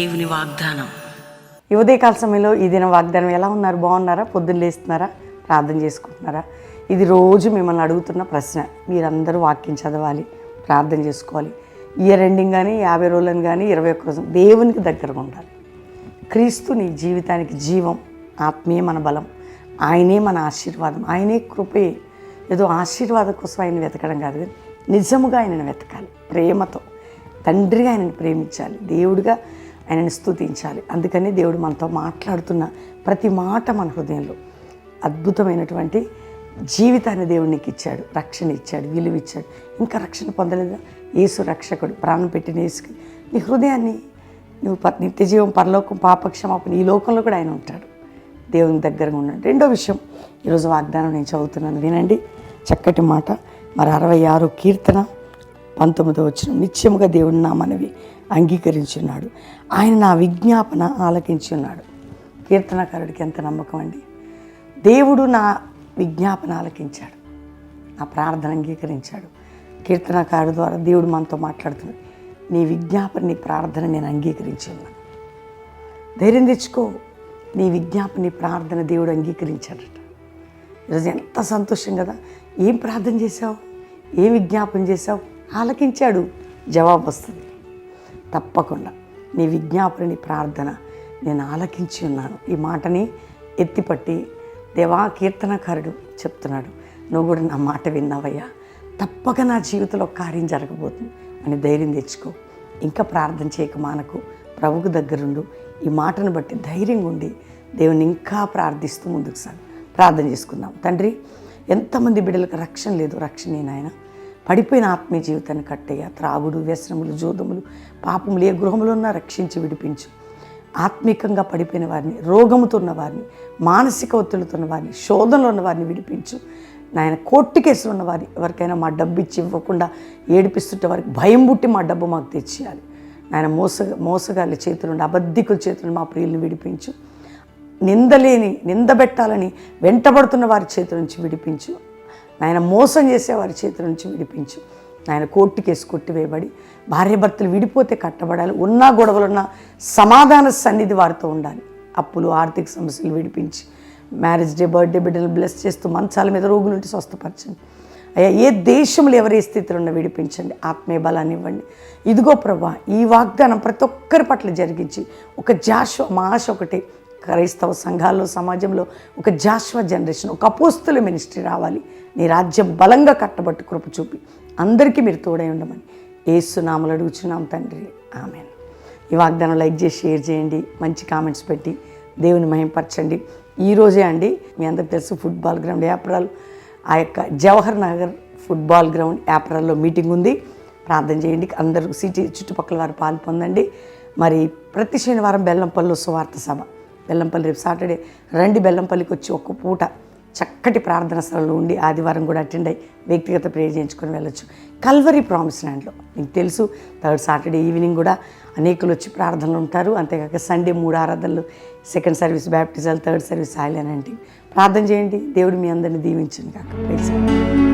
దేవుని వాగ్దానం. ఈ ఉదయకాల సమయంలో ఈ దిన వాగ్దానం ఎలా ఉన్నారు? బాగున్నారా? పొద్దున్న లేస్తున్నారా? ప్రార్థన చేసుకుంటున్నారా? ఇది రోజు మిమ్మల్ని అడుగుతున్న ప్రశ్న. మీరందరూ వాక్యం చదవాలి, ప్రార్థన చేసుకోవాలి. ఇయర్ ఎండింగ్ కానీ 50 రోజులను కానీ 21 రోజులు దేవునికి దగ్గరగా ఉండాలి. క్రీస్తు నీ జీవితానికి జీవం, ఆత్మీయ మన బలం, ఆయనే మన ఆశీర్వాదం, ఆయనే కృపే. ఏదో ఆశీర్వాదం కోసం ఆయన వెతకడం కాదు, కానీ నిజముగా ఆయనను వెతకాలి. ప్రేమతో తండ్రిగా ఆయనను ప్రేమించాలి, దేవుడిగా ఆయనను స్తుతించాలి. అందుకని దేవుడు మనతో మాట్లాడుతున్న ప్రతి మాట మన హృదయంలో అద్భుతమైనటువంటి జీవితాన్ని దేవుడు నీకు ఇచ్చాడు, రక్షణ ఇచ్చాడు, విలువ ఇచ్చాడు. ఇంకా రక్షణ పొందలేదా? యేసు రక్షకుడు, ప్రాణం పెట్టిన యేసుకి నీ హృదయాన్ని నువ్వు నిత్య జీవం, పరలోకం, పాపక్షమాపణ, ఈ లోకంలో కూడా ఆయన ఉంటాడు. దేవుని దగ్గరగా ఉన్నాడు. రెండో విషయం ఈరోజు వాగ్దానం నేను చదువుతున్నాను, వినండి. చక్కటి మాట. మరి 66 కీర్తన 19వ వచనం. నిత్యముగా దేవుడు నా మనవి అంగీకరించున్నాడు, ఆయన నా విజ్ఞాపన ఆలకించి ఉన్నాడు. కీర్తనకారుడికి ఎంత నమ్మకం అండి! దేవుడు నా విజ్ఞాపన ఆలకించాడు, నా ప్రార్థన అంగీకరించాడు. కీర్తనకారుడు ద్వారా దేవుడు మనతో మాట్లాడుతున్నాడు. నీ విజ్ఞాపన, నీ ప్రార్థన నేను అంగీకరించి ఉన్నాను. ధైర్యం తెచ్చుకో. నీ విజ్ఞాపన, నీ ప్రార్థన దేవుడు అంగీకరించాడట. ఈరోజు ఎంత సంతోషం కదా! ఏం ప్రార్థన చేశావు? ఏం విజ్ఞాపన చేశావు? ఆలకించాడు. జవాబు వస్తుంది తప్పకుండా. నీ విజ్ఞాపన, నీ ప్రార్థన నేను ఆలకించి ఉన్నాను. ఈ మాటని ఎత్తిపట్టి దేవా, కీర్తనకారుడు చెప్తున్నాడు, నువ్వు కూడా నా మాట విన్నావయ్యా, తప్పక నా జీవితంలో కార్యం జరగబోతుంది అని ధైర్యం తెచ్చుకో. ఇంకా ప్రార్థన చేయక మానకు, ప్రభుకు దగ్గరుండు. ఈ మాటను బట్టి ధైర్యంగా ఉండి దేవుని ఇంకా ప్రార్థిస్తూ ముందుకు సాగు. ప్రార్థన చేసుకుందాం. తండ్రి, ఎంతమంది బిడ్డలకు రక్షణ లేదు, రక్షణ నాయన. పడిపోయిన ఆత్మీయ జీవితాన్ని కట్టయ్యా. త్రాగుడు, వ్యసనములు, జోదములు, పాపములు ఏ గృహంలో ఉన్నా రక్షించి విడిపించు. ఆత్మీకంగా పడిపోయిన వారిని, రోగముతో ఉన్న వారిని, మానసిక ఒత్తిడితో ఉన్న వారిని, శోధనలో ఉన్న వారిని విడిపించు నాయన. కోర్టు కేసులు ఉన్న వారి ఎవరికైనా మా డబ్బు ఇచ్చి ఇవ్వకుండా ఏడిపిస్తుంటే వారికి భయం పుట్టి మా డబ్బు మాకు తెచ్చేయాలి నాయన. మోసగాళ్ళ చేతులుండి, అబద్ధికుల చేతులను మా ప్రియులను విడిపించు. నిందబెట్టాలని వెంటబడుతున్న వారి చేతుల నుంచి విడిపించు నాయన. మోసం చేసే వారి చేతుల నుంచి విడిపించు నాయన. కోర్టు కేసు కొట్టివేయబడి భార్యాభర్తలు విడిపోతే కట్టబడాలి. ఉన్నా గొడవలున్నా సమాధాన సన్నిధి వారితో ఉండాలి. అప్పులు, ఆర్థిక సమస్యలు విడిపించి, మ్యారేజ్ డే, బర్త్డే బిడ్డలు బ్లెస్ చేస్తూ మంచాల మీద రోగులు ఉంటే స్వస్థపరచండి అయ్యా. ఏ దేశంలో ఎవరి స్థితిలో ఉన్న విడిపించండి. ఆత్మీయ బలాన్ని ఇవ్వండి. ఇదిగో ప్రభా, ఈ వాగ్దానం ప్రతి ఒక్కరి పట్ల జరిగించి ఒక జాషువా, మా ఆశ ఒకటే, క్రైస్తవ సంఘాల్లో, సమాజంలో ఒక జాషువా జనరేషన్, ఒక అపోస్తుల మినిస్ట్రీ రావాలి. నీ రాజ్యం బలంగా కట్టబట్టు కృప చూపి అందరికీ మీరు తోడై ఉండమని యేసు నామములో అడుగుచున్నాం తండ్రి, ఆమేన్. ఈ వాగ్దానం లైక్ చేసి షేర్ చేయండి, మంచి కామెంట్స్ పెట్టి దేవుని మహిమపరచండి. ఈరోజే అండి, మీ అందరికి తెలుసు, ఫుట్బాల్ గ్రౌండ్ యాప్రాల్, ఆ యొక్క జవహర్ నగర్ ఫుట్బాల్ గ్రౌండ్ యాప్రాల్లో మీటింగ్ ఉంది. ప్రార్థన చేయండి. అందరూ సిటీ చుట్టుపక్కల వారు పాలు పొందండి. మరి ప్రతి శనివారం బెల్లంపల్లిలో సువార్త సభ. బెల్లంపల్లి రేపు సాటర్డే రండి. బెల్లంపల్లికి వచ్చి ఒక్క పూట చక్కటి ప్రార్థన స్థలంలో ఉండి ఆదివారం కూడా అటెండ్ అయ్యి వ్యక్తిగత ప్రేయర్ చేయించుకొని వెళ్ళొచ్చు. కల్వరీ ప్రామిస్ ల్యాండ్లో మీకు తెలుసు, 3rd సాటర్డే ఈవినింగ్ కూడా అనేకులు వచ్చి ప్రార్థనలు ఉంటారు. అంతేకాక సండే 3 ఆరాధనలు, 2nd service బ్యాప్టిజాలు, 3rd service oil అని. ప్రార్థన చేయండి. దేవుడు మీ అందరిని దీవించును గాక. ప్రైజ్.